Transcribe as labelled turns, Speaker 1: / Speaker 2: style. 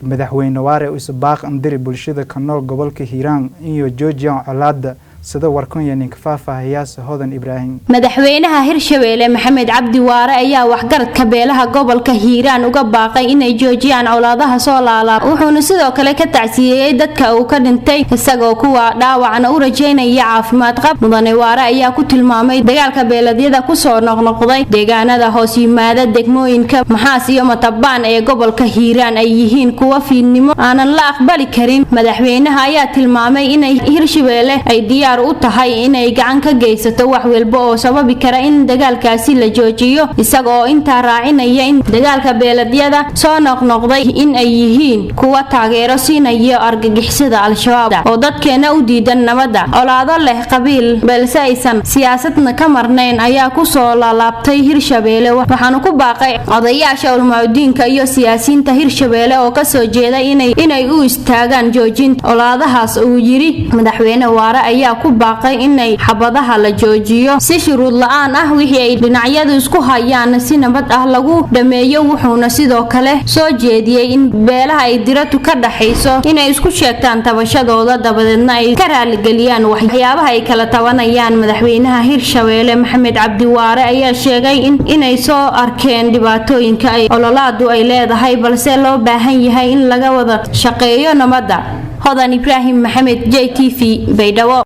Speaker 1: madaxweyne waare uu baaq andiri bulshada ka nool gobolka Hiiraan iyo Georgia colaada sida warkan ninka faahfaahiyaas Hodan Ibrahim
Speaker 2: madaxweynaha Hirshabeelle Maxamed Cabdi Waare ayaa waxgaradka beelaha gobolka Hiiraan uga baaqay inay joojiyaan colaadaha soo laala wuxuuna sidoo kale ka tacsiyay dadka uu ka dhintay isagoo kuwa dhaawacna u rajeynaya caafimaad qab mudane Waare ayaa ku tilmaamay dagaalka beeladyada ku soo noqnoqday deegaanada hoos yimaada degmooyinka Maxaas iyo Matabaan ee gobolka Hiiraan ay yihiin kuwa fiidnimo aanan la aqbali karin madaxweynaha ayaa tilmaamay inay Hirshabeelle ay diyaar u tahay inay gacan ka geysato wax walba oo sababi kara in dagaalkaasi la joojiyo isagoo inta raacinaya in dagaalka beeladyada soo noqnoqday in ay yihiin kuwa taageero siinaya argagixisada al-shabaab oo dadkeena u diidan nabadda colaado leh qabiil balse aysan siyaasadna ka marnayn ayaa ku soo laabtay Hirshabeelle waxaanu ku baaqay odayaasha ulmaadiinka iyo siyaasiyiinta Hirshabeelle oo ka soo jeeda inay u istaagaan joojinta colaadahaas uu yiri madaxweyne Waare ayaa ku baaqay inay xabadaha la joojiyo si shuruud la'aan ah wixii ay dhinacyadu isku hayaan si nabad ah lagu dhameeyo wuxuuna sidoo kale soo jeediyay in beelaha ay diratu ka dhaxayso inay isku sheegtaan tabashadooda dabadeedna ay ka raali galiyaan waxyaabaha ay kala tabanayaan madaxweynaha Hirshabeelle Maxamed Cabdi Waare ayaa sheegay inay soo arkeen dhibaatooyinka ay ololaadu ay leedahay balse loo baahan yahay in laga wada shaqeeyo nabadda Hodan Ibrahim Maxamed JTV Baydhabo